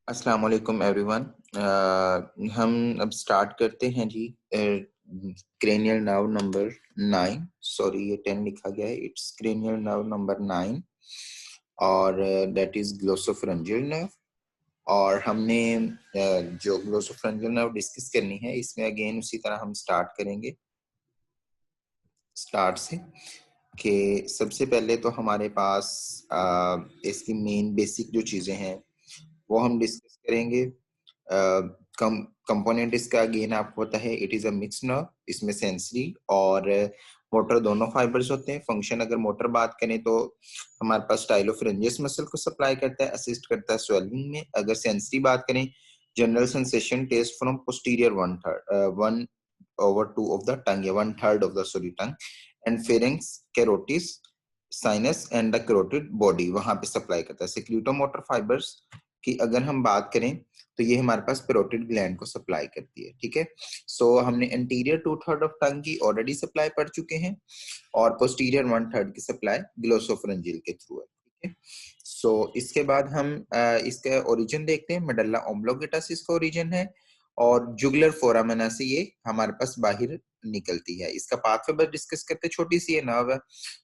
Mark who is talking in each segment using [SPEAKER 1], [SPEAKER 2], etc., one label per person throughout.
[SPEAKER 1] अस्सलाम वालेकुम एवरीवन। हम अब स्टार्ट करते हैं जी। क्रेनियल नर्व नंबर 9, सॉरी ये 10 लिखा गया है, इट्स क्रेनियल नर्व नंबर 9 और दैट इज ग्लोसोफरेंजियल नर्व। और हमने जो ग्लोसोफरेंजियल नर्व डिस्कस करनी है, इसमें अगेन उसी तरह हम स्टार्ट करेंगे स्टार्ट से कि सबसे पहले तो हमारे पास इसकी मेन बेसिक जो चीज़ें हैं वो हम डिस्कस करेंगे। कंपोनेंट इसका अगेन आपको पता है, it is a mix nerve. इसमें सेंसरी और मोटर दोनों फाइबर्स होते हैं। फंक्शन अगर मोटर बात करें तो हमारे पास स्टाइलोफरेंजियस मसल को सप्लाई करता है, असिस्ट करता है स्वेलिंग में। अगर सेंसरी बात करें, general sensation taste from posterior 1/2 of the tongue या 1/3 of the sorry tongue and pharynx carotid sinus and the carotid body वहां पे सप्लाई करता है। सिक्यूटोमोटर फाइबर्स की अगर हम बात करें तो ये हमारे पास पैरोटिड ग्लैंड को सप्लाई करती है। ठीक है, सो हमने एंटीरियर 2/3 ऑफ टंग की ऑलरेडी सप्लाई पढ़ चुके हैं और पोस्टीरियर 1/3 की सप्लाई ग्लोसोफरेंजियल के थ्रू है। ठीक है, सो इसके बाद हम इसका ओरिजिन देखते हैं। मेडल्ला ओम्ब्लोगेटास इसका ओरिजिन है और जुगुलर फोरामेना से ये हमारे पास बाहर निकलती है। इसका पाथवे बस डिस्कस करते, छोटी सी ये नर्व है,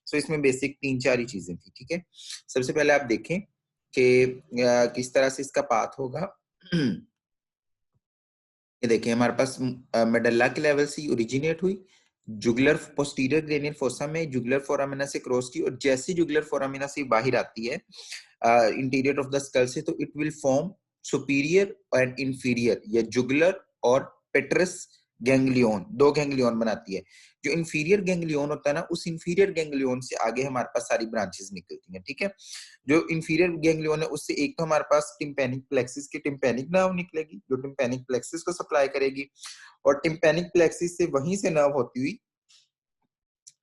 [SPEAKER 1] सो इसमें बेसिक 3-4 ही चीजें थी। ठीक है, सबसे पहले आप देखें कि किस तरह से इसका पाथ होगा। ये देखिए हमारे पास मेडल्ला के लेवल से ओरिजिनेट हुई, जुगुलर पोस्टीरियर ग्रेनियल फोसा में जुगुलर फोरामिना से क्रॉस की, और जैसी जुगुलर फोरामिना से बाहर आती है इंटीरियर ऑफ द स्कल से, तो it will form superior and inferior या जुगुलर और पेट्रस गैंग्लियन, दो गैंग्लियन बनाती है। जो इंफीरियर गैंग्लियन होता है ना, उस इंफीरियर गैंग्लियन से आगे हमारे पास सारी ब्रांचेस निकलती हैं। ठीक है, जो इंफीरियर गैंग्लियन है उससे एक तो हमारे पास टिम्पैनिक प्लेक्सिस की टिम्पैनिक नर्व निकलेगी जो टिम्पैनिक प्लेक्सिस को सप्लाई करेगी, और टिम्पैनिक प्लेक्सिस से वहीं से नर्व होती हुई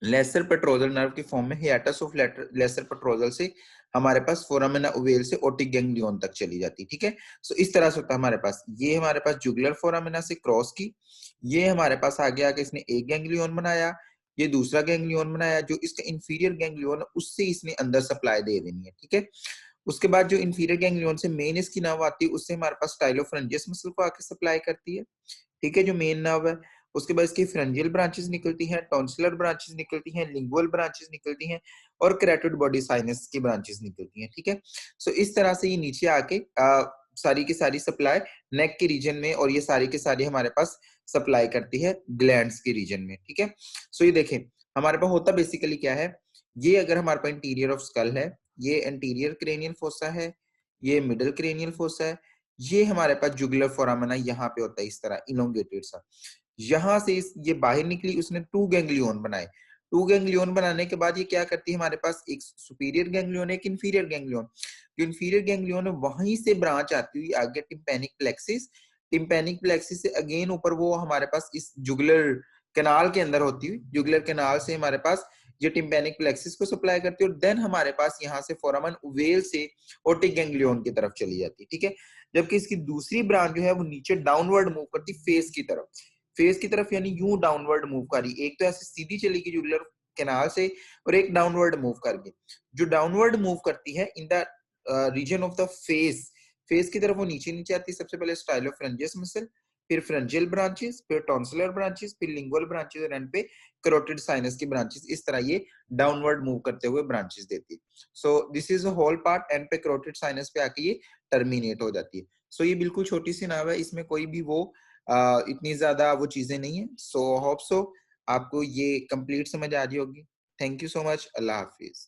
[SPEAKER 1] लेसर पेट्रोजल नर्व के फॉर्म में हियाटस ऑफ लेसर पेट्रोजल से हमारे पास फोरामिना ओवेल से ओटिक गैंग्लियन तक चली जाती है। ठीक है, सो इस तरह से होता है हमारे पास। ये हमारे पास जुगुलर फोरामिना से क्रॉस की, ये हमारे पास आगे आके इसने एक गैंग्लियन बनाया, ये दूसरा गैंग्लियन बनाया, जो इसका इंफीरियर गैंग्लियन है उससे इसने अंदर सप्लाई दे देनी है। ठीक है, उसके बाद जो इंफीरियर गैंग्लियन से मेन इसकी नर्व आती है, उससे हमारे पास स्टाइलोफ्रेंजियस मसल को आके सप्लाई करती है। ठीक है, जो मेन नर्व है। उसके बाद इसकी फ्रेंजियल ब्रांचेस निकलती हैं, टॉन्सिलर ब्रांचेस निकलती हैं, लिंगुअल ब्रांचेस निकलती हैं और कैरोटिड बॉडी साइनस की ब्रांचेस निकलती हैं। ठीक है, सो इस तरह से ये नीचे आके सारी की सारी सप्लाई नेक के रीजन में, और ये सारी की सारी हमारे पास सप्लाई करती है ग्लैंड्स के रीजन में। ठीक है, सो ये देखें हमारे पास होता बेसिकली क्या है, ये अगर हमारे पास इंटीरियर ऑफ स्कल है, ये एंटीरियर क्रेनियल फोसा है, ये मिडल क्रेनियल फोसा है, ये हमारे पास जुगुलर फोरामिना यहाँ पे होता है इस तरह इलोंगेटेड सा। यहाँ से ये बाहर निकली, उसने टू गैंग्लियन बनाए। टू गैंग्लियन बनाने के बाद ये क्या करती है, हमारे पास एक सुपीरियर गैंग्लियन एक इंफीरियर गैंग्लियन। जो इंफीरियर गैंग्लियन है वहीं से ब्रांच आती हुई आगे टिम्पैनिक प्लेक्सिस, टिम्पैनिक प्लेक्सिस से अगेन ऊपर वो हमारे पास इस जुगुलर कैनाल के अंदर होती हुई, जुगुलर कैनाल से हमारे पास ये टिम्पैनिक प्लेक्सिस को सप्लाई करती है, और देन हमारे पास यहाँ से फोरामन ओवेल से ओटिक गैंग्लियन की तरफ चली जाती है। ठीक है, जबकि इसकी दूसरी ब्रांच जो है वो नीचे डाउनवर्ड मूव करती फेस की तरफ, फेस की तरफ यानी यूं डाउनवर्ड मूव कर रही। एक तो ऐसे सीधी चलेगी जुगुलर कैनाल से, और एक डाउनवर्ड मूव करके। जो डाउनवर्ड मूव करती है in the region of the face, face की तरफ वो नीचे नीचे आती है। सबसे पहले स्टाइलोफ्रेंजियस मसल, फिर फ्रेंजियल ब्रांचेस, फिर टॉन्सिलर ब्रांचेस, फिर लिंगुअल ब्रांचेस और एंड पे कैरोटिड साइनस की ब्रांचेस। इस तरह ये डाउनवर्ड मूव करते हुए ब्रांचेस देती है। So this is a whole part, and पे कैरोटिड साइनस पे आके ये टर्मिनेट हो जाती है। सो ये बिल्कुल छोटी सी नाव है, इसमें कोई भी वो इतनी ज्यादा वो चीजें नहीं है। सो होप सो आपको ये कंप्लीट समझ आ रही होगी। Thank you so much, Allah Hafiz.